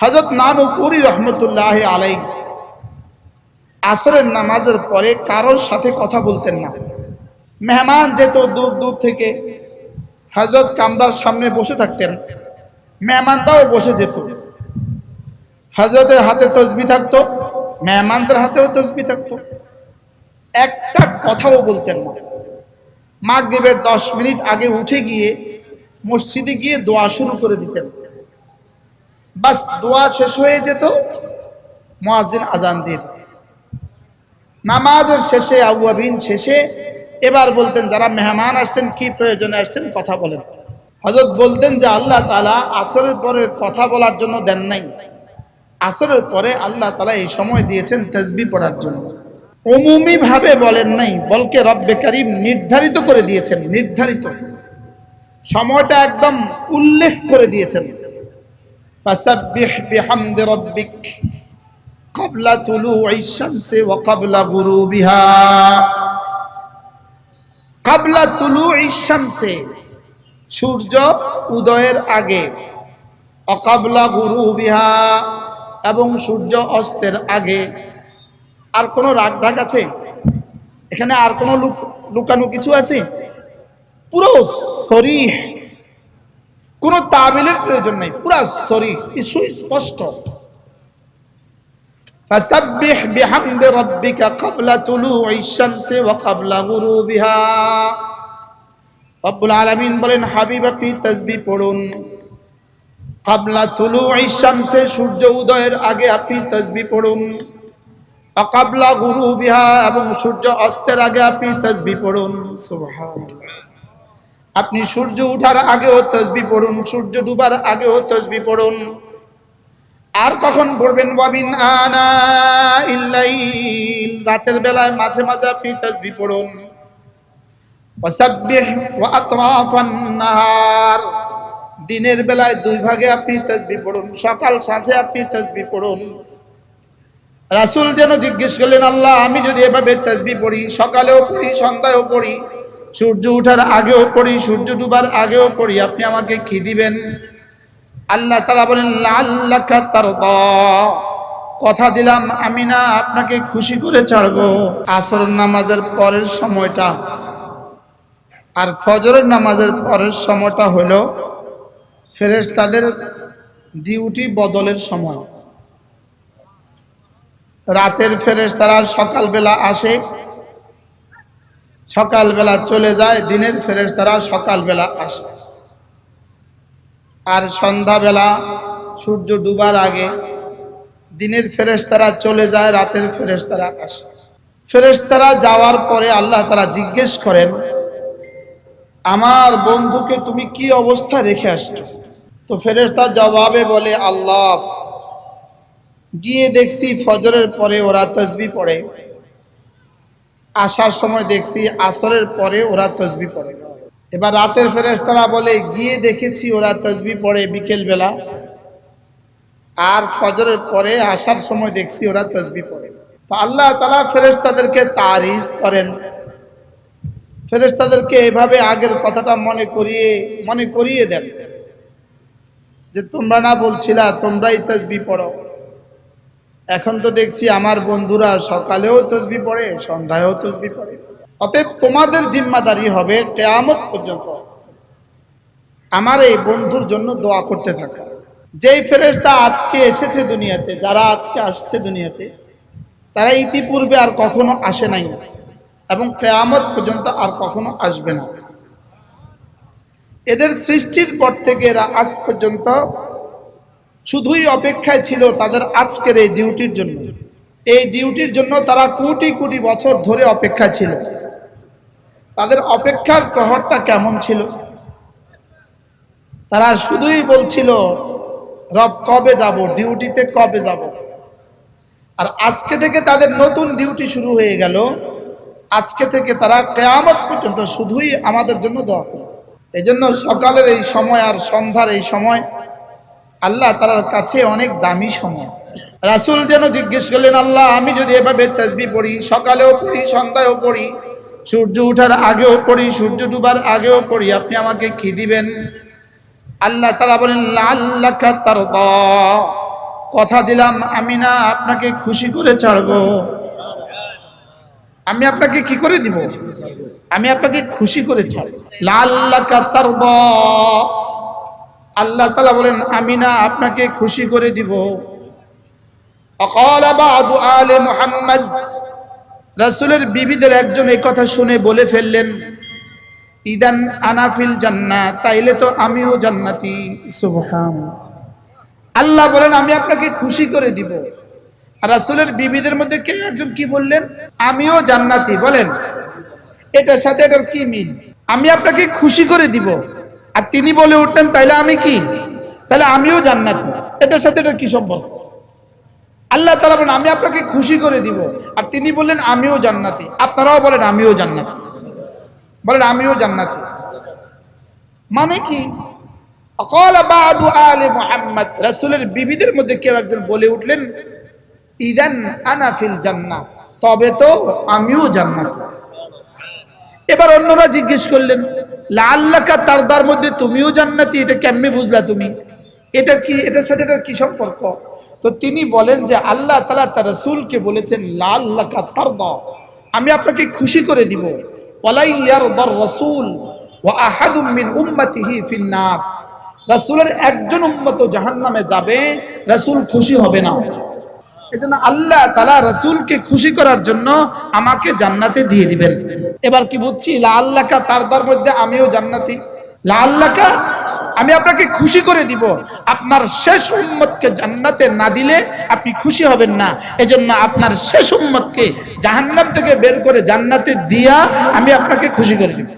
হযরত নানুপুরি রহমতুল্লাহ আলাইহি আসরের নামাজের পরে কারোর সাথে কথা বলতেন না। মেহমান যেত দূর দূর থেকে, হযরত কামরার সামনে বসে থাকতেন, মেহমানরাও বসে যেত। হযরতের হাতে তসবিহ থাকতো, মেহমানদের হাতেও তসবিহ থাকতো, একটা কথাও বলতেন না। মাগরিবের 10 মিনিট আগে উঠে গিয়ে মসজিদে গিয়ে দোয়া শুরু করে দিতেন। বাস দোয়া শেষ হয়ে যেত, মুয়াজ্জিন আজান দিয়ে দিতেন। নামাজের শেষে আউয়াবিন শেষে এবার বলতেন, যারা মেহমান আসছেন কি প্রয়োজনে আসছেন কথা বলেন। হযরত বলতেন যে আল্লাহ তাআলা আসরের পরে কথা বলার জন্য দেন নাই, আসরের পরে আল্লাহ তাআলা এই সময় দিয়েছেন তাসবিহ পড়ার জন্য। উমুমি ভাবে বলেন নাই, বলকে রব্বে কারীম নির্ধারিত করে দিয়েছেন, নির্ধারিত সময়টা একদম উল্লেখ করে দিয়েছেন। ফাসাব্বিহ বিহামদি রাব্বিক ক্বাবলা তুলুইশ শামসি ওয়া ক্বাবলা গুরুবিহা। ক্বাবলা তুলুইশ শামসি সূর্য উদয়ের আগে, ওয়া ক্বাবলা গুরুবিহা এবং সূর্য অস্তের আগে। আর কোনো রাগ ঢাক আছে এখানে? আর কোনো লুকানো কিছু আছে? পুরো সরিহ, কোনো তাবিলের প্রয়োজন নাই, পুরো সরিহ, সুস্পষ্ট। ফাসাব্বিহ বিহামদি রাব্বিকা ক্বাবলা তুলুইশ শামসি ওয়া ক্বাবলা গুরুবিহা। রব্বুল আলামিন বলেন, হাবিব আপনি তাসবিহ পড়ুন। ক্বাবলা তুলুইশ শামসি সূর্য উদয়ের আগে আপনি তাসবিহ পড়ুন। ওয়া ক্বাবলা গুরুবিহা এবং সূর্য অস্তের আগে আপনি তাসবিহ পড়ুন। সুবহানাল্লাহ। আপনি সূর্য ওঠার আগেও তাসবিহ পড়ুন, সূর্য ডুবার আগেও তাসবিহ পড়ুন। আর কখন পড়বেন? ওয়াবিন আনাইল লাইল, রাতের বেলায় মাঝে মাঝে আপনি তাসবিহ পড়ুন। ওয়াসাব্বিহ ওয়া আতরাফান নাহার, দিনের বেলায় দুই ভাগে আপনি তাসবিহ পড়ুন, সকাল সাঁঝে আপনি তাসবিহ পড়ুন। রাসূল যেন জিজ্ঞেস করলেন, আল্লাহ আমি যদি এভাবে তাসবিহ পড়ি, সকালেও পড়ি সন্ধ্যায়ও পড়ি, সূর্য ওঠার আগেও পড়ি সূর্য ডুবার আগেও পড়ি, আপনি আমাকে কি দিবেন? আল্লাহ তাআলা বলেন, লাআল্লাকা তারদা, কথা দিলাম আমি না আপনাকে খুশি করে ছাড়বো। আসর নামাজের পরের সময়টা আর ফজরের নামাজের পরের সময়টা হলো ফেরেশতাদের ডিউটি বদলের সময়। রাতের ফেরেশতারা সকালবেলা আসে, সকালবেলা চলে যায়, দিনের ফেরেশতারা সকালবেলা আসে। আর সন্ধ্যাবেলা সূর্য ডুবার আগে দিনের ফেরেশতারা চলে যায়, রাতের ফেরেশতারা আসে। ফেরেশতারা যাওয়ার পরে আল্লাহ তাআলা জিজ্ঞেস করেন, আমার বন্ধুকে তুমি কি অবস্থা রেখে আসছো? তো ফেরেশতা জবাবে বলে, আল্লাহ গিয়ে দেখছি ফজরের পরে ওরা তাসবিহ পড়ে, আসার সময় দেখছি আসরের পরে ওরা তাসবিহ পড়ে। এবার রাতের ফেরেশতারা বলে, গিয়ে দেখেছি ওরা তাসবিহ পড়ে বিকেল বেলা, আর ফজরের পরে আসার সময় দেখছি ওরা তাসবিহ পড়ে। তো আল্লাহ তাআলা ফেরেশতাদেরকে তারিজ করেন, ফেরেশতাদেরকে এভাবে আগের কথাটা মনে করিয়ে দেন যে তোমরা না বলছিলা তোমরাই তাসবিহ পড়ো, এখন তো দেখছি আমার বন্ধুরা সকালেও তাসবিহ পড়ে সন্ধ্যায়ও তাসবিহ পড়ে। অতএব তোমাদের জিম্মাদারি হবে কিয়ামত পর্যন্ত আমার এই বন্ধুর জন্য দোয়া করতে থাকা। যেই ফেরেশতা আজকে এসেছে দুনিয়াতে, যারা আজকে আসছে দুনিয়াতে, তারা ইতিপূর্বে আর কখনো আসে নাই এবং কিয়ামত পর্যন্ত আর কখনো আসবে না। এদের সৃষ্টির পর থেকে এরা আজ পর্যন্ত শুধুই অপেক্ষায় ছিল তাদের আজকের এই ডিউটির জন্য। এই ডিউটির জন্য তারা কোটি কোটি বছর ধরে অপেক্ষায় ছিল। তাদের অপেক্ষার প্রহরটা কেমন ছিল? তারা শুধুই বলছিল, রব কবে যাব, ডিউটিতে কবে যাব। আর আজকে থেকে তাদের নতুন ডিউটি শুরু হয়ে গেল। আজকে থেকে তারা কিয়ামত পর্যন্ত শুধুই আমাদের জন্য দোয়া করে। এই জন্য সকালের এই সময় আর সন্ধ্যার এই সময় আল্লাহ তাআলার কাছে অনেক দামি সময়। রাসূল যেন জিজ্ঞেস করলেন, আল্লাহ আমি যদি এভাবে তাসবিহ পড়ি, সকালেও পড়ি সন্ধ্যায়ও পড়ি, সূর্য ওঠার আগেও পড়ি সূর্য ডুবার আগেও পড়ি, আপনি আমাকে কি দিবেন? আল্লাহ তাআলা বলেন, লাআল্লাকা তারদা, কথা দিলাম আমি না আপনাকে খুশি করে ছাড়বো, আমি আপনাকে কি করে দিব, আমি আপনাকে খুশি করে ছাড়ব। লাআল্লাকা তারদা, আল্লাহ তাআলা বলেন আমি না আপনাকে খুশি করে দিব। অকালা বাদু আলে মুহাম্মদ, রাসূলের বিবিদের একজন এই কথা শুনে বলে ফেললেন, ইদান আনা ফিল জান্নাহ, তাইলে তো আমিও জান্নাতি। সুবহানাল্লাহ, আল্লাহ বলেন আমি আপনাকে খুশি করে দিব। আর রাসূলের বিবিদের মধ্যে কে একজন কি বললেন, আমিও জান্নাতি। বলেন এটার সাথে এটার কি মিল? আমি আপনাকে খুশি করে দিব, আর তিনি বলে উঠলেন তাইলে আমি কি, তাহলে আমিও জান্নাতি। এটার সাথে এটার কি সম্পর্ক? আল্লাহ তাআলা বলেন আমি আপনাকে খুশি করে দিব, আর তিনি বললেন আমিও জান্নাতি। আপনারাও বলেন আমিও জান্নাতি, বলেন আমিও জান্নাতি। মানে কি? ক্বালা বা'দু আলি মুহাম্মদ, রাসূলের বিবিদের মধ্যে কেউ একজন বলে উঠলেন, ইদান আনা ফিল জান্নাহ, তবে তো আমিও জান্নাতি। এবার অন্যরা জিজ্ঞেস করলেন, লাআল্লাকা তারদার মধ্যে তুমিও জান্নাতি, এটা কেমনে বুঝলা তুমি? এটা কি, এটার সাথে এটার কি সম্পর্ক? তো তিনি বলেন যে আল্লাহ তাআলা তার রাসূলকে বলেছেন লাআল্লাকা তারদা, আমি আপনাকে খুশি করে দিব। ওয়ালা ইয়ারদার রাসূল ওয়া আহাদুম মিন উম্মতিহি ফিন নার, রাসূলের একজন উম্মত জাহান্নামে যাবে, রাসূল খুশি হবে না। এজন্য আল্লাহ তাআলা রাসূলকে খুশি করার জন্য আমাকে জান্নাতে দিয়ে দিবেন। এবার কি বুঝছি? লাআল্লাকা তারদার মধ্যে আমিও জান্নাতি। লাআল্লাকা, আমি আপনাকে খুশি করে দিব, আপনার শেষ উম্মতকে জান্নাতে না দিলে আপনি খুশি হবেন না। এজন্য আপনার শেষ উম্মতকে জাহান্নাম থেকে বের করে জান্নাতে দিয়া আমি আপনাকে খুশি করে দিব।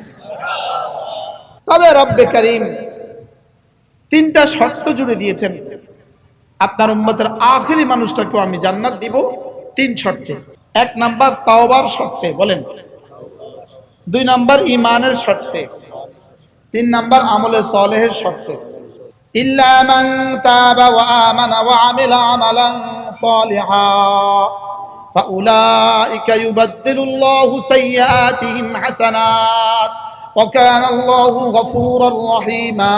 তবে রব্বে কারীম তিনটা শর্ত জুড়ে দিয়েছেন, আপনার উম্মতের আখেরি মানুষটাকেও আমি জান্নাত দিব তিন শর্তে। এক নাম্বার তাওবার শর্তে, বলেন। দুই নাম্বার ঈমানের শর্তে। তিন নাম্বার আমলে সালেহের শর্তে। ইল্লা মান তাবা ওয়া আমানা ওয়া আমিলা আমালান সালিহা ফাউলাইকা ইউবাদদিলুল্লাহু সাইয়্যাতিহিম হাসানাত ওয়া কানা আল্লাহু গফুরুর রহিমা।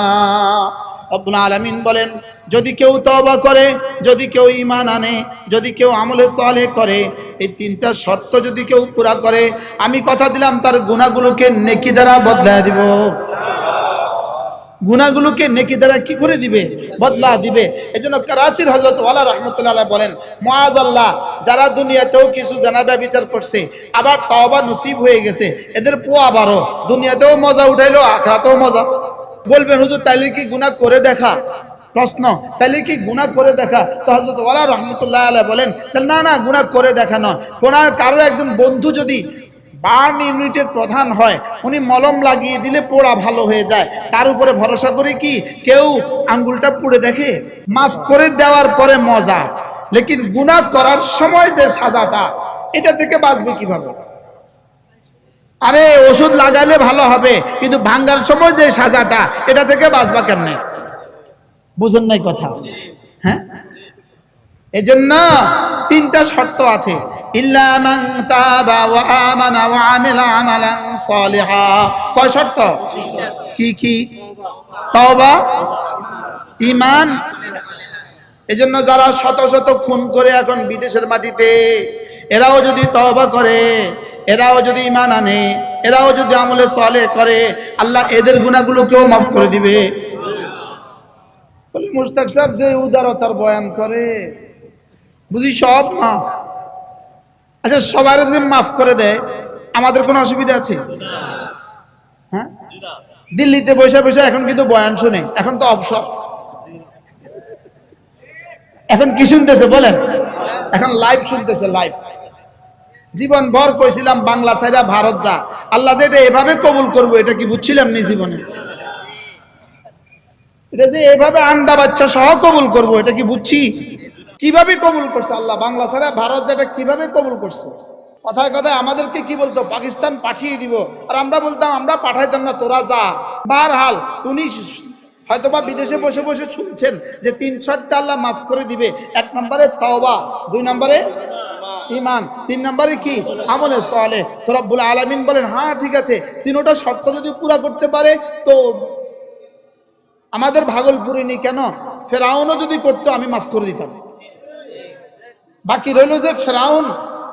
রব্বুল আলামিন বলেন, যদি কেউ তওবা করে, যদি কেউ ঈমান আনে, যদি কেউ আমলে সালেহ করে, এই তিনটা শর্ত যদি কেউ পুরা করে, আমি কথা দিলাম তার গুনাহগুলোকে নেকি দ্বারা বদলায় দিব। গুনাহগুলোকে নেকি দ্বারা কি করে দিবে? বদলা দিবে। এজন্য করাচির হযরত ওয়ালা রাহমাতুল্লাহ আলাইহি বলেন, মুআযাল্লাহ যারা দুনিয়াতেও কিছু জানাবে বিচার করছে, আবার তওবা নসিব হয়ে গেছে, এদের পোয়া বারো, দুনিয়াতেও মজা উঠাইলো, আখিরাতেও মজা। বলবেন হুজুর তাইলে কি গুনাহ করে দেখা? প্রশ্ন, তাইলে কি গুনাহ করে দেখা? তো হযরত ওয়ালা রাহমাতুল্লাহ আলাইহি বলেন, না না, গুনাহ করে দেখা নয়। কোনার কারো একজন বন্ধু যদি বার্ন ইউনিটের প্রধান হয়, উনি মলম লাগিয়ে দিলে পোড়া ভালো হয়ে যায়, তার উপরে ভরসা করে কি কেউ আঙ্গুলটা পুড়ে দেখে? মাফ করে দেওয়ার পরে মজা, লেকিন গুনাহ করার সময় যে সাজাটা, এটা থেকে বাঁচবে কিভাবে? আরে ওষুধ লাগাইলে ভালো হবে, কিন্তু ভাঙ্গার সময় যে সাজাটা, এটা থেকে বাঁচবা কেমনে? বুঝেন নাই কথা? হ্যাঁ, এজন্য তিনটা শর্ত আছে। ইল্লা মান তাবা ওয়া আমানা ওয়া আমিলা আমালান সালিহা। কয় শর্ত? কি কি? তওবা, ঈমান। এজন্য যারা শত শত খুন করে এখন বিদেশের মাটিতে, এরাও যদি তওবা করে, এরাও যদি ঈমান আনে, এরাও যদি আমলে সালেহ করে, আল্লাহ এদের গুনাহগুলোকেও মাফ করে দিবে। বলি মুশতাক সাহেব যে উদারতার বয়ান করে, বুঝি সব মাফ। আচ্ছা, সবার যদি মাফ করে দেয়, আমাদের কোনো অসুবিধা আছে? হ্যাঁ, দিল্লিতে বসে বসে এখন কিন্তু বয়ান শুনে, এখন তো অবসর। এখন কি শুনতেছে বলেন? এখন লাইভ শুনতেছে, লাইভ। জীবন ভর কইছিলাম বাংলা ছাইরা ভারত যা, আল্লাহ যে এটা এভাবে কবুল করবো এটা কি বুঝছিলাম নি জীবনে? এটা যে এভাবে আন্ডা বাচ্চা সহ কবুল করবো এটা কি বুঝছি? কিভাবে কবুল করছে আল্লাহ, বাংলা ছাড়া ভারত যেটা কিভাবে কবুল করছে। কথায় কথায় আমাদেরকে কি বলতো, পাকিস্তান পাঠিয়ে দিব, আর আমরা বলতাম আমরা পাঠাইতাম না, তোরা যা। বারহাল উনি হয়তোবা বিদেশে বসে বসে শুনছেন যে তিন শর্তে আল্লাহ মাফ করে দিবে। এক নম্বরে তওবা, দুই নম্বরে ঈমান, তিন নম্বরে কি? আমলে সালেহ। তো রব্বুল আলামিন বলেন, হ্যাঁ ঠিক আছে, তিনটা শর্ত যদি পুরা করতে পারে তো আমাদের ভাগলপুরিনি কেন, ফেরাউনও যদি করতো আমি মাফ করে দিতাম। বাকি রইল যে ফেরাউন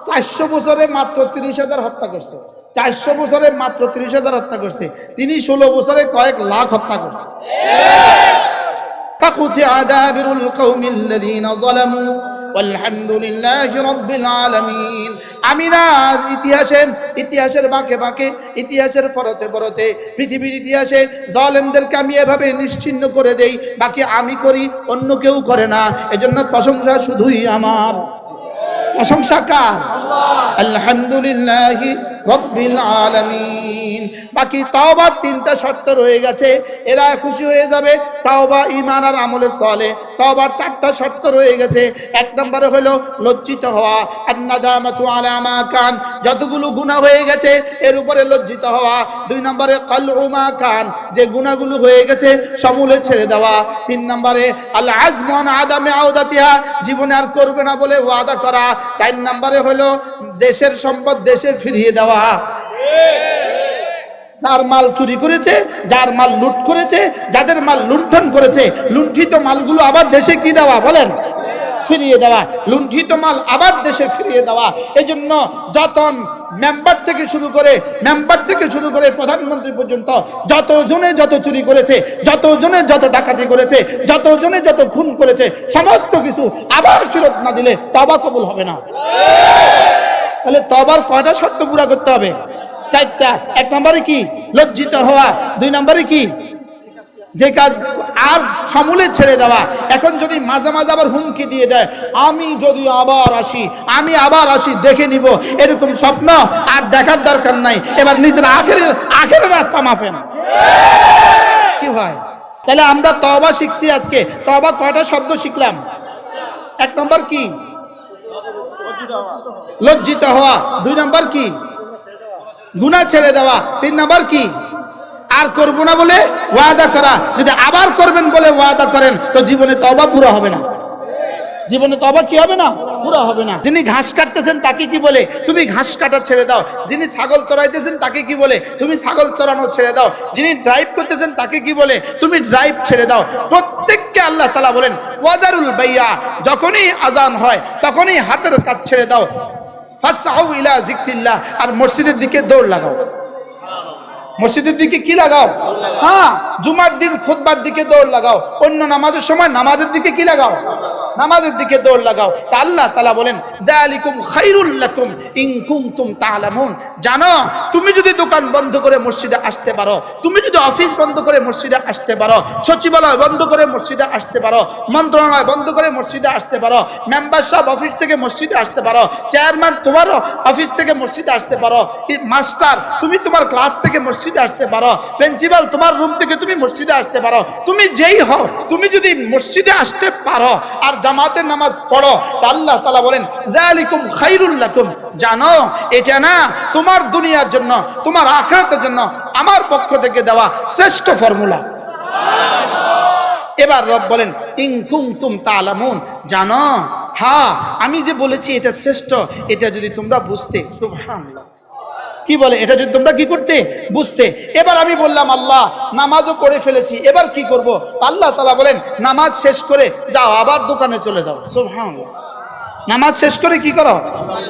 400 বছরে মাত্র 30,000 হত্যা করছে। 400 বছরে মাত্র 30,000 হত্যা করছে, তিনি 16 বছরে কয়েক লাখ হত্যা করছে। فقطع دابر القوم الذين ظلموا والحمد لله رب العالمين। আমি না ইতিহাসের বাঁকে বাঁকে, ইতিহাসের পরতে পরতে, পৃথিবীর ইতিহাসে জালেমদেরকে আমি এভাবে নিশ্চিহ্ন করে দেই, বাকি আমি করি, অন্য কেউ করে না। এজন্য প্রশংসা শুধুই আমার। প্রশংসা কার? আলহামদুলিল্লাহি রাব্বিল আলামিন। বাকি তাওবার 3টা শর্ত রয়ে গেছে, এরা খুশি হয়ে যাবে তাওবা ঈমান আর আমলে সালেহ। তাওবার 4টা শর্ত রয়ে গেছে। 1 নম্বরে হলো লজ্জিত হওয়া, আন-নাদামাতু আলা মা কান, যতগুলো গুনাহ হয়ে গেছে এর উপরে লজ্জিত হওয়া। 2 নম্বরে কালউ মা কান, যে গুনাহগুলো হয়ে গেছে সমূলে ছেড়ে দেওয়া। 3 নম্বরে আল আযমু আন আদামি আউদাতিহা, জীবনে আর করবে না বলে ওয়াদা করা। 4 নম্বরে হলো দেশের সম্পদ দেশে ফিরিয়ে দেওয়া। যার মাল চুরি করেছে, যার মাল লুট করেছে, যাদের মাল লুণ্ঠন করেছে, লুণ্ঠিত মালগুলো আবার দেশে কি দেওয়া বলেন? ফিরিয়ে দেওয়া। লুণ্ঠিত মাল আবার দেশে ফিরিয়ে দেওয়া। এজন্য যত মেম্বার থেকে শুরু করে প্রধানমন্ত্রী পর্যন্ত যতজনে যত চুরি করেছে, যতজনে যত ডাকাতি করেছে, যতজনে যত খুন করেছে, সমস্ত কিছু আবার ফেরত না দিলে তওবা কবুল হবে না। তাহলে তওবার কয়টা শর্ত পুরা করতে হবে? 4টা। 1 নম্বরে কি? লজ্জিত হওয়া। 2 নম্বরে কি? যে কাজ আর সমূলে ছেড়ে দেওয়া। এখন যদি মাঝে মাঝে আবার হুমকি দিয়ে দেয়, আমি যদি আবার আসি দেখে নিব, এরকম স্বপ্ন আর দেখার দরকার নাই। এবার নিজের আখেরের রাস্তা মাফেন। কি হয়? তাহলে আমরা তওবা শিখছি আজকে। তওবা কয়টা শব্দ শিখলাম? 1 নম্বর কি? লজ্জিত হওয়া। 2 নম্বর কি? গুনাহ ছেড়ে দেওয়া। 3 নম্বর কি? আর করব না বলে ওয়াদা করা। যদি আবার করবেন বলে ওয়াদা করেন তো জীবনে তওবা পুরো হবে না। জীবনে তওবা কি হবে না? পুরো হবে না। যিনি ঘাস কাটতেছেন তাকে কি বলে? তুমি ঘাস কাটা ছেড়ে দাও। যিনি ছাগল চড়াইতেছেন তাকে কি বলে? তুমি ছাগল চড়ানো ছেড়ে দাও। যিনি ড্রাইভ করতেছেন তাকে কি বলে? তুমি ড্রাইভ ছেড়ে দাও। প্রত্যেককে আল্লাহ তাআলা বলেন ওয়াদারুল বাইয়া, যখনই আজান হয় তখনই হাতের কাজ ছেড়ে দাও। ফাসআউ ইলা যিকরিল্লাহ, আর মসজিদের দিকে দৌড় লাগাও। মসজিদের দিকে কি লাগাও? হ্যাঁ, জুমার দিন খুতবার দিকে দৌড় লাগাও। অন্য নামাজের সময় নামাজের দিকে কি লাগাও? নামাজের দিকে দৌড় লাগাও। তা আল্লাহ তাআলা বলেন যালিকুম খায়রুল লাকুম ইন কুনতুম তা'লামুন। জানো, তুমি যদি দোকান বন্ধ করে মসজিদে আসতে পারো, তুমি যদি অফিস বন্ধ করে মসজিদে আসতে পারো, সচিবালয় বন্ধ করে মসজিদে আসতে পারো, মন্ত্রণালয় বন্ধ করে মসজিদে আসতে পারো, মেম্বার সাহেব অফিস থেকে মসজিদে আসতে পারো, চেয়ারম্যান তোমারও অফিস থেকে মসজিদে আসতে পারো, মাস্টার তুমি তোমার ক্লাস থেকে মসজিদে আসতে পারো, প্রিন্সিপাল তোমার রুম থেকে তুমি মসজিদে আসতে পারো। তুমি যেই হও, তুমি যদি মসজিদে আসতে পারো আর জামাতের নামাজ পড়ো, আল্লাহ তাআলা বলেন যালিকুম খায়রুল লাকুম। জানো, এটা না তোমার দুনিয়ার জন্য, তোমার আখিরাতের জন্য আমার পক্ষ থেকে দেওয়া শ্রেষ্ঠ ফর্মুলা। এবার রব বলেন ইন কুনতুম তা'লামুন, জানো, হ্যাঁ আমি যে বলেছি এটা শ্রেষ্ঠ, এটা যদি তোমরা বুঝতে। সুবহানাল্লাহ। কি বলে? এটা যদি তোমরা কি করতে? বুঝতে। এবার আমি বললাম আল্লাহ নামাজও পড়ে ফেলেছি, এবার কি করব? আল্লাহ তাআলা বলেন নামাজ শেষ করে যাও, আবার দোকানে চলে যাও। সুবহানাল্লাহ। নামাজ শেষ করে কি করো?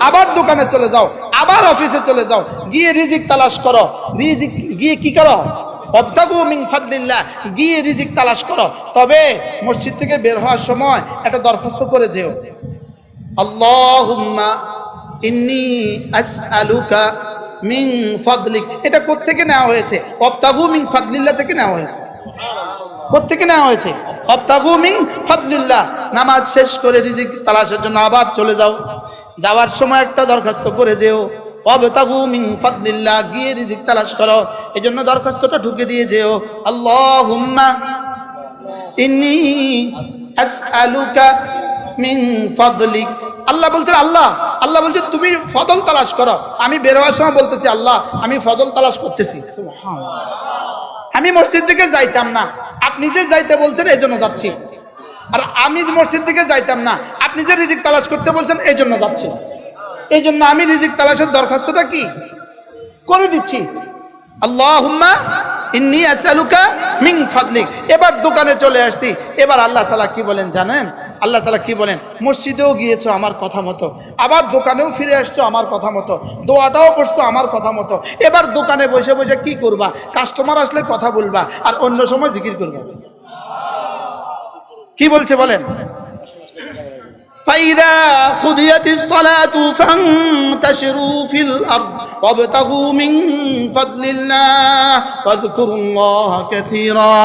আবার দোকানে চলে যাও, আবার অফিসে চলে যাও, গিয়ে রিজিক তালাশ করো। রিজিক গিয়ে কি করো? ওয়াবতাগু মিন ফাদলিল্লাহ, গিয়ে রিজিক তালাশ করো। তবে মসজিদ থেকে বের হওয়ার সময় একটা দরখাস্ত করে যেও, আল্লাহুম্মা ইন্নী আসআলুকা মিন ফাদলিক। এটা কোত্থেকে নেওয়া হয়েছে? ওয়াবতাগু মিন ফাদলিল্লাহ থেকে নেওয়া হয়েছে। কোত্থেকে নেওয়া হয়েছে? ওয়াবতাগু মিন ফাদলিল্লাহ। নামাজ শেষ করে রিজিক তালাশের জন্য আবার চলে যাও, যাওয়ার সময় একটা দরখাস্ত করে যেও, ওয়াবতাগু মিন ফাদলিল্লাহ, গিয়ে রিজিক তালাশ করো। এজন্য দরখাস্তটা ঢুকে দিয়ে যেও, আল্লাহুম্মা ইন্নী আসআলুকা মিন ফাদলিক। আল্লাহ বলছেন আল্লাহ বলছেন তুমি ফজল তালাশ করো। আমি বের হওয়ার সময় বলতেছি আল্লাহ আমি ফজল তালাশ করতেছি। সুবহানাল্লাহ। আমি মসজিদ দিকে যাইতাম না, আপনি যে যাইতে বলছেন এই জন্য যাচ্ছি। আর আমি মসজিদ দিকে যাইতাম না, আপনি যে রিজিক তালাশ করতে বলছেন এই জন্য যাচ্ছি। এই জন্য আমি রিজিক তালাশের দরখাস্তটা কি করে দিচ্ছি, আল্লাহুম্মা ইন্নী আসআলুকা মিন ফাদলিক। এবার দোকানে চলে আসছি। এবার আল্লাহ তাআলা কি বলেন জানেন? আল্লাহ তাআলা কি বলেন, মসজিদেও গিয়েছো আমার কথা মতো, আবার দোকানেও ফিরে আসছো আমার কথা মতো, দোয়াটাও করছো আমার কথা মতো। এবার দোকানে বসে বসে কি করবা? কাস্টমার আসলে কথা বলবা, আর অন্য সময় জিকির করবা। কি বলছে বলেন? فإذا قضيت الصلاة فانتشروا في الأرض وابتغوا من فضل الله واذكروا الله كثيرا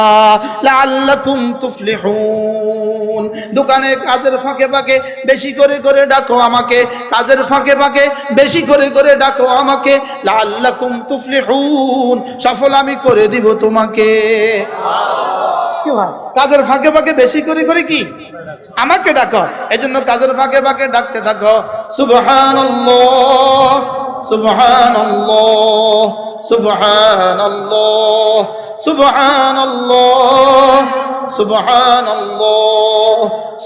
لعلكم تفلحون। দোকানে কাজের ফাঁকে ফাঁকে বেশি করে করে ডাকো আমাকে, কাজের ফাঁকে ফাঁকে বেশি করে করে ডাকো আমাকে, লাআল্লাকুম তুফলিহুন, সফল আমি করে দিব তোমাকে। কাজের ফাঁকে ফাঁকে বেশি করে করে কি আমাকে ডাকো, এজন্য কাজের ফাঁকে ফাঁকে ডাকতে থাকো। সুবহানাল্লাহ সুবহানাল্লাহ সুবহানাল্লাহ সুবহানাল্লাহ সুবহানাল্লাহ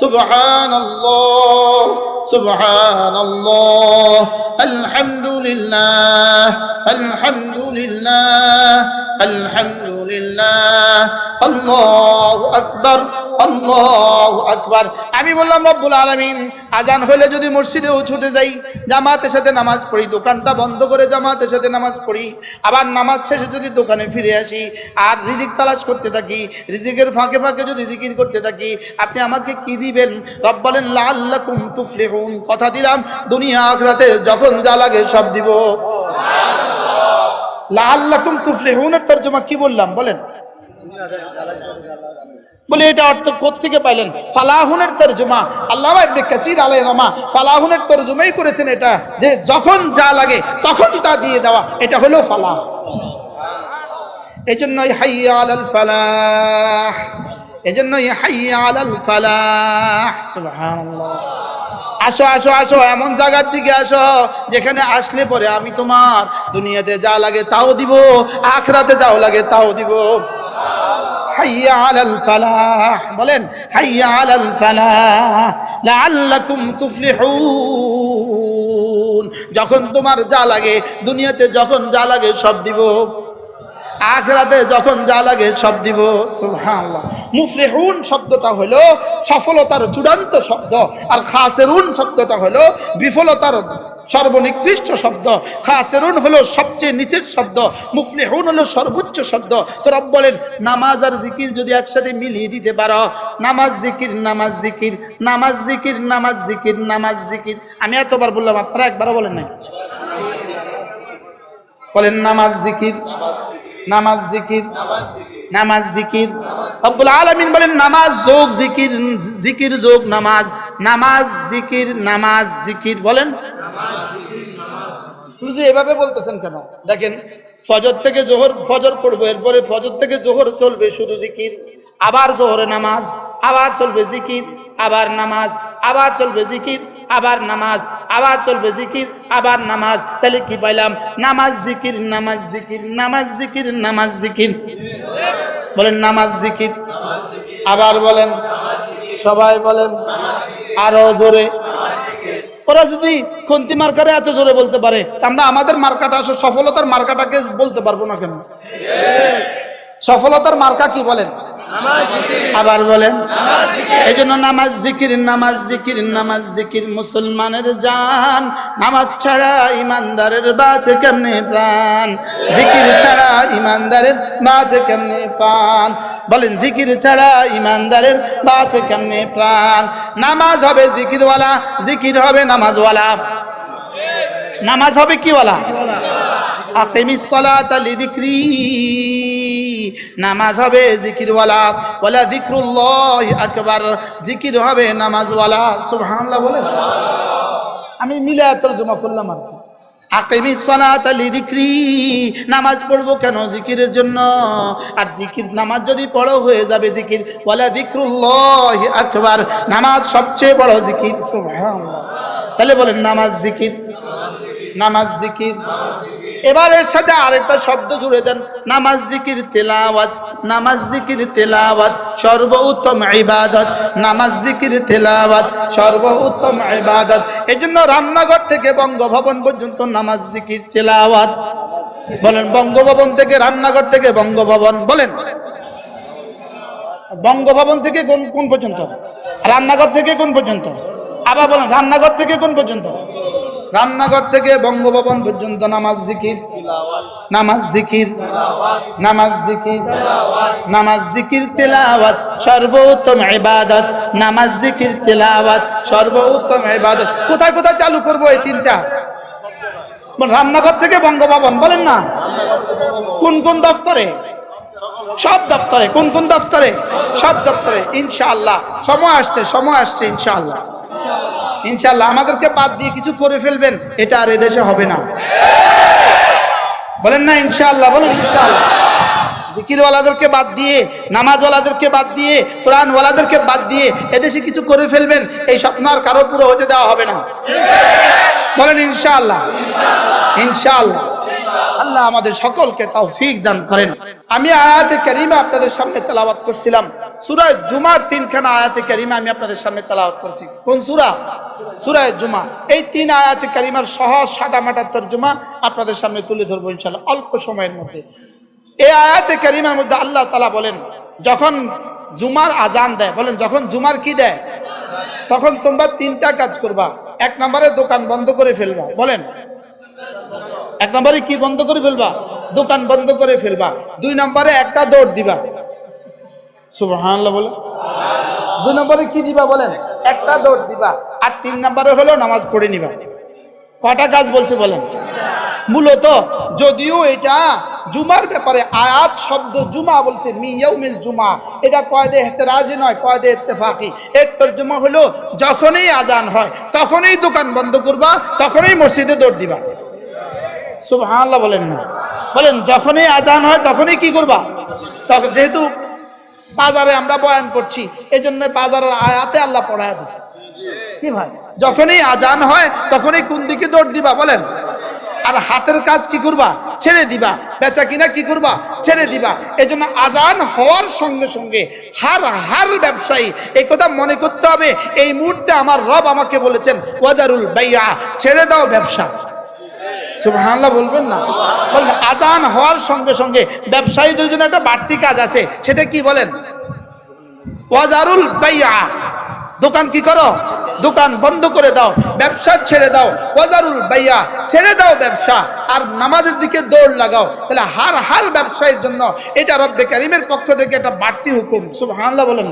সুবহানাল্লাহ সুবহানাল্লাহ আলহামদুলিল্লাহ আলহামদুলিল্লাহ আলহামদুলিল্লাহ আল্লাহু আকবার আল্লাহু আকবার। আমি বললাম রব্বুল আলামিন, আজান হলে যদি মসজিদেও ছুটে যাই, জামাতের সাথে নামাজ পড়ি, দোকানটা বন্ধ করে জামাতের সাথে নামাজ পড়ি, আবার নামাজ শেষে যদি দোকানে ফিরে আসি আর রিজিক তালাশ করতে থাকি, রিজিকের ফাঁকে ফাঁকে যদি জিকির করতে থাকি, আপনি আমাকে কি দিবেন? রব বলেন লাআল্লাকুম তুফলিহুন, কথা দিলাম দুনিয়া আখিরাতে যখন যা লাগে সব দিব। লাআল্লাকুম তুফলিহুন এর তরজমা কি বললাম বলেন? বলে এটা অর্থ কোত্থেকে পাইলেন? ফালাহুনের তরজমা আল্লামা ইবনে কাসির আলাইহিস রাহমা ফালাহুনের তরজমাই করেছেন এটা, যে যখন যা লাগে তখন তা দিয়ে দেওয়া, এটা হলো ফালাহ। এজন্যই হাইয়া আলাল ফালাহ, এজন্যই হাইয়া আলাল ফালাহ। সুবহানাল্লাহ। আসো আসো আসো, এমন জায়গার দিকে আসো যেখানে আসলে পরে আমি তোমার দুনিয়াতে যা লাগে তাও দিব, আখিরাতে যাও লাগে তাও দিব। হাইয়া আলাল ফালাহ, বলেন হাইয়া আলাল ফালাহ লাআল্লাকুম তুফলিহুন। যখন তোমার যা লাগে, দুনিয়াতে যখন যা লাগে সব দিব, আখিরাতে যখন যা লাগে সব দিব। সুবহানাল্লাহ। মুফলিহুন শব্দটা হলো সফলতার চূড়ান্ত শব্দ, আর খাসিরুন শব্দটা হলো বিফলতার সর্বনিকৃষ্ট শব্দ। খাসিরুন হলো সবচেয়ে নিচের শব্দ, মুফলিহুন হলো সর্বোচ্চ শব্দ। তো রব বলেন, নামাজ আর জিকির যদি একসাথে মিলিয়ে দিতে পারো, নামাজ জিকির নামাজ জিকির নামাজ জিকির নামাজ জিকির নামাজ জিকির। আমি এতবার বললাম, আপনারা একবারও বলেন নাই? বলেন নামাজ জিকির নামাজ জিকির নামাজ জিকির। রব্বুল আলামিন বলেন নামাজ যোগ জিকির, জিকির যোগ নামাজ, নামাজ জিকির নামাজ জিকির। বলেন এভাবে বলতেছেন কেন? দেখেন, ফজর থেকে জোহর, ফজর পড়বো, এরপরে ফজর থেকে জোহর চলবে শুধু জিকির, আবার জোহরে নামাজ, আবার চলবে জিকির, আবার নামাজ, আবার চলবে জিকির, আবার নামাজ, আবার চলবে জিকির, আবার নামাজ। তাহলে কি পাইলাম? নামাজ জিকির নামাজ জিকির নামাজ জিকির নামাজ জিকির। বলেন নামাজ জিকির, আবার বলেন, সবাই বলেন আরো জোরে। ওরা যদি খন্তি মার্কারে এত জোরে বলতে পারে, আমরা আমাদের মার্কাটা আসলে সফলতার মার্কাটাকে বলতে পারবো না কেন? সফলতার মার্কা কি বলেন? আবার বলেন। এই জন্য নামাজ জিকির নামাজ জিকির নামাজ জিকির। মুসলমানের জান, নামাজ ছাড়া ইমানদারের বাঁচে কেমনে প্রাণ, জিকির ছাড়া ইমানদারের বাঁচে কেমনে প্রাণ। বলেন জিকির ছাড়া ইমানদারের বাঁচে কেমনে প্রাণ। নামাজ হবে জিকিরওয়ালা, জিকির হবে নামাজওয়ালা। নামাজ হবে কি ওয়ালা? আকিমিস সালাতা লিযিকরি, নামাজ হবে জিকিরওয়ালা। ওয়ালা যিকরুল্লাহি আকবার, জিকির হবে নামাজওয়ালা। সুবহানাল্লাহ বলেন। আমি মিলে তরজমা করলাম আর কি। আকিমিস সালাতা লিযিকরি, নামাজ পড়বো কেন? জিকিরের জন্য। আর জিকির নামাজ যদি পড়ো হয়ে যাবে জিকির। ওয়ালা যিকরুল্লাহি আকবার, নামাজ সবচেয়ে বড় জিকির। সুবহানাল্লাহ। তাহলে বলেন নামাজ জিকির নামাজ জিকির। এবার এর সাথে আরেকটা শব্দ জুড়ে দেন, নামাজ জিকির তেলাওয়াত, নামাজ জিকির তেলাওয়াত সর্বোত্তম ইবাদত, নামাজ জিকির তেলাওয়াত সর্বোত্তম ইবাদত। এজন্য রান্নাঘর থেকে বঙ্গভবন পর্যন্ত নামাজ জিকির তেলাওয়াত। বলেন বঙ্গভবন থেকে, রান্নাঘর থেকে বঙ্গভবন। বলেন বঙ্গভবন থেকে কোন কোন পর্যন্ত? রান্নাঘর থেকে কোন পর্যন্ত? আবার বলেন, রান্নাঘর থেকে কোন পর্যন্ত? রান্নাঘর থেকে বঙ্গভবন পর্যন্ত নামাজ জিকির, নামাজ জিকির, নামাজ জিকির, নামাজ জিকির তেলাওয়াত সর্বোত্তম ইবাদত, নামাজ জিকির তেলাওয়াত সর্বোত্তম ইবাদত। কোথায় কোথায় চালু করব এই তিনটা? রান্নাঘর থেকে বঙ্গভবন, বলেন না কোন কোন দপ্তরে? সব দপ্তরে। কোন কোন দপ্তরে? সব দপ্তরে ইনশাআল্লাহ। সময় আসছে, সময় আসছে ইনশাআল্লাহ। ইনশাআল্লাহ আমাদেরকে বাদ দিয়ে কিছু করে ফেলবেন, এটা আর এদেশে হবে না। বলেন না ইনশাআল্লাহ, বলেন ইনশাআল্লাহ। জিকিরওয়ালাদেরকে বাদ দিয়ে, নামাজওয়ালাদেরকে বাদ দিয়ে, কোরআনওয়ালাদেরকে বাদ দিয়ে এদেশে কিছু করে ফেলবেন, এই স্বপ্ন আর কারো পুরো হতে দেওয়া হবে না। বলেন ইনশাআল্লাহ, ইনশাআল্লাহ। আল্লাহ আমাদের সকলকে তৌফিক দান করেন। আমি আয়াতে কারিমা আপনাদের সামনে তেলাওয়াত করছিলাম, সূরা জুমার 3খানা আয়াতে কারিমা আমি আপনাদের সামনে তেলাওয়াত করছি। কোন সূরা? সূরা জুমা। এই 3 আয়াতে কারিমার সহজ সাদামাটা তরজমা আপনাদের সামনে তুলে ধরবো ইনশাআল্লাহ অল্প সময়ের মধ্যে। এই আয়াতে কারিমার মধ্যে আল্লাহ তাআলা বলেন, যখন জুমার আজান দেয়, বলেন যখন জুমার কি দেয়, তখন তোমরা 3টা কাজ করবা। 1 নম্বরে দোকান বন্ধ করে ফেলবা। বলেন 1 নম্বরে কি বন্ধ করে ফেলবা? দোকান বন্ধ করে ফেলবা। 2 নম্বরে একটা দৌড় দিবা। সুবহানাল্লাহ বলেন। 2 নম্বরে কি দিবা? বলেন একটা দৌড় দিবা। আর 3 নম্বরে হলো নামাজ পড়ে নিবা। কটা কাজ বলছে বলেন? মূলত যদিও এটা জুমার ব্যাপারে আয়াত শব্দ জুমা বলছে মি ইয়াউমিল জুমা, এটা কয়দে ইহতিরাজি নয়, কয়দে ইত্তেফাকি। এর তরজমা হলো যখনই আজান হয় তখনই দোকান বন্ধ করবা, তখনই মসজিদে দৌড় দিবা। সুবহানাল্লাহ বলেন না, বলেন যখনই আজান হয় তখনই কি করবা? তখন যেহেতু বাজারে আমরা বয়ান করছি, এই জন্য বাজারের আয়াতে আল্লাহ পড়ায় দিচ্ছে কি ভাই, যখনই আজান হয় তখনই কোন দিকে দৌড় দিবা? বলেন। আর হাতের কাজ কি করবা? ছেড়ে দিবা। বেচা কিনা কি করবা? ছেড়ে দিবা। এই জন্য আজান হওয়ার সঙ্গে সঙ্গে হার ব্যবসায়ী এই কথা মনে করতে হবে, এই মুহূর্তে আমার রব আমাকে বলেছেন ওয়াদারুল বাইয়া, ছেড়ে দাও ব্যবসা। সুবহানাল্লাহ বলবেন না, বলেন। আজান হওয়ার সঙ্গে সঙ্গে ব্যবসায়ীদের জন্য একটা বাড়তি কাজ আছে, সেটা কি বলেন? ওয়াজারুল বাইয়া, দোকান কি করো? দোকান বন্ধ করে দাও, ব্যবসা ছেড়ে দাও। ওয়াজারুল বাইয়া, ছেড়ে দাও ব্যবসা, আর নামাজের দিকে দৌড় লাগাও। তাহলে হার ব্যবসায়ীর জন্য এটা রব্বে কারীমের পক্ষ থেকে একটা বাড়তি হুকুম। সুবহানাল্লাহ বলেন।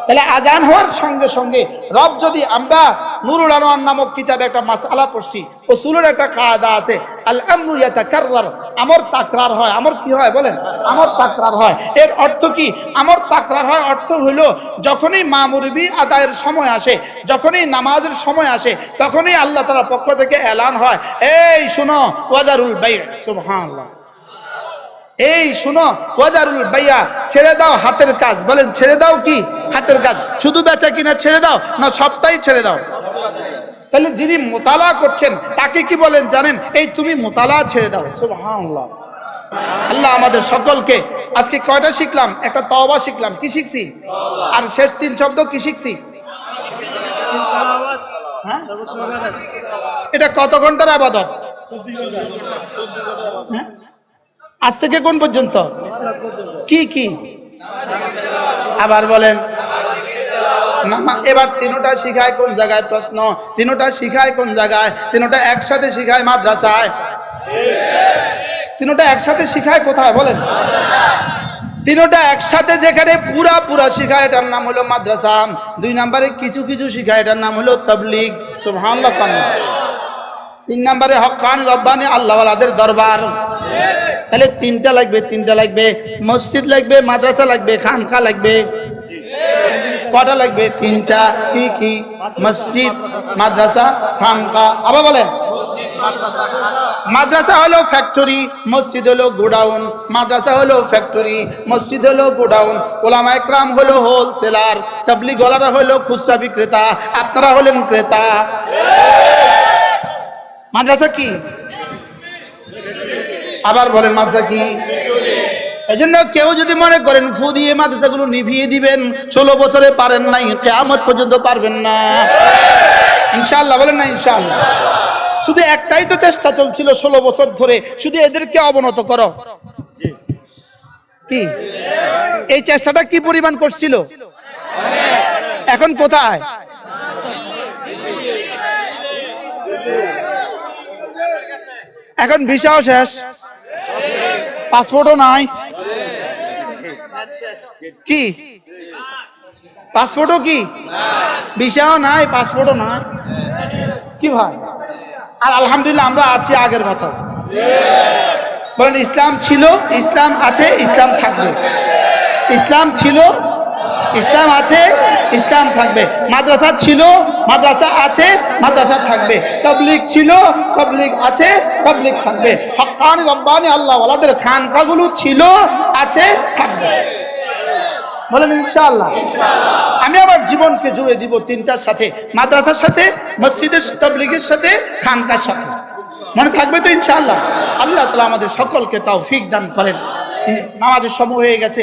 তাহলে আজান হওয়ার সঙ্গে সঙ্গে রব, যদি আমরা নুরুল আনোয়ার নামক কিতাবে একটা মাসআলা পড়ছি, উসুলের একটা কায়দা আছে, আল আমরু ইয়াতাকাররার, আমর তাকরার হয়। আমর কি হয়? বলেন আমর তাকরার হয়। এর অর্থ কি? আমর তাকরার হয় অর্থ হলো যখনই মামুরবি আদায়ের সময় আসে, যখনই নামাজের সময় আসে, তখনই আল্লাহ তাআলার পক্ষ থেকে এলান হয়, এই শুনো ওয়াজারুল বাই'। সুবহানাল্লাহ। এই শুনো ওয়াজারুল বাইয়া, ছেড়ে দাও হাতের কাজ। বলেন ছেড়ে দাও কি? হাতের কাজ। শুধু বেচা কিনা ছেড়ে দাও না সবটাই ছেড়ে দাও? তাহলে যিনি মুতালা করছেন তাকে কি বলেন জানেন? এই তুমি মুতালা ছেড়ে দাও। সুবহানাল্লাহ। আল্লাহ আমাদের সকলকে, আজকে কয়টা শিখলাম? একটা তওবা শিখলাম। কি শিখছি? আর শেষ 3 শব্দ কি শিখছি? হ্যাঁ, এটা কত ঘন্টার ইবাদত? হ্যাঁ, আজ থেকে কোন পর্যন্ত? কি কি? আবার বলেন। এবার 3টা শিখায় কোন জায়গায়? প্রশ্ন, 3টা শিখায় কোন জায়গায়? 3টা একসাথে শিখায় মাদ্রাসায়। 3টা একসাথে শিখায় কোথায়? বলেন। 3টা একসাথে যেখানে পুরা শিখায় এটার নাম হলো মাদ্রাসা। 2 নম্বরে কিছু কিছু শিখায়, এটার নাম হলো তাবলীগ। সুবহানাল্লাহ। 3 নম্বরে হক্কানি রব্বানি আল্লাহওয়ালাদের দরবার। তাহলে 3টা লাগবে, 3টা লাগবে। মসজিদ লাগবে, মাদ্রাসা লাগবে, খানকা লাগবে। কটা লাগবে? 3টা। কি কি? মসজিদ, মাদ্রাসা, খানকা। আবার বলেন। মাদ্রাসা হলো ফ্যাক্টরি, মসজিদ হলো গোডাউন। মাদ্রাসা হলো ফ্যাক্টরি, মসজিদ হলো গোডাউন। ওলামা একরাম হলো হোলসেলার, তাবলীগ ওয়ালারা হলো খুচরা বিক্রেতা, আপনারা হলেন ক্রেতা। মাদ্রাসা কি? আবার বলেন মাদ্রাসা কি? এই জন্য কেউ যদি মনে করেন ফু দিয়ে মাদ্রাসাগুলো নিভিয়ে দিবেন, 16 বছরে পারেন নাই, কিয়ামত পর্যন্ত পারবেন না ইনশাআল্লাহ। বলেন না ইনশাআল্লাহ। শুধু একটাই তো চেষ্টা চলছিল 16 বছর ধরে, শুধু এদেরকে অবনত করো। কি এই চেষ্টাটা কি পরিমাণ করছিল? এখন কোথায়? এখন ভিসাও শেষ, পাসপোর্টও নাই। কি পাসপোর্টও কি, ভিসাও নাই, পাসপোর্টও নাই। কি ভাই, আর আলহামদুলিল্লাহ আমরা আছি আগের মতো। বলেন ইসলাম ছিল, ইসলাম আছে, ইসলাম থাকবে। ইসলাম ছিল, ইসলাম আছে, ইসলাম থাকবে। মাদ্রাসা ছিল, মাদ্রাসা আছে, মাদ্রাসা থাকবে। তাবলীগ ছিল, তাবলীগ আছে, তাবলীগ থাকবে। হক্কানি রব্বানি আল্লাহ ওয়ালাদের খানকাগুলো ছিল, আছে, থাকবে। বলেন ইনশাআল্লাহ। আমি আমার জীবনকে জুড়ে দিব তিনটার সাথে, মাদ্রাসার সাথে, মসজিদের তাবলীগের সাথে, খানকার সাথে। মনে থাকবে তো ইনশাআল্লাহ? আল্লাহ তাআলা আমাদের সকলকে তৌফিক দান করেন। নামাজের সময় হয়ে গেছে।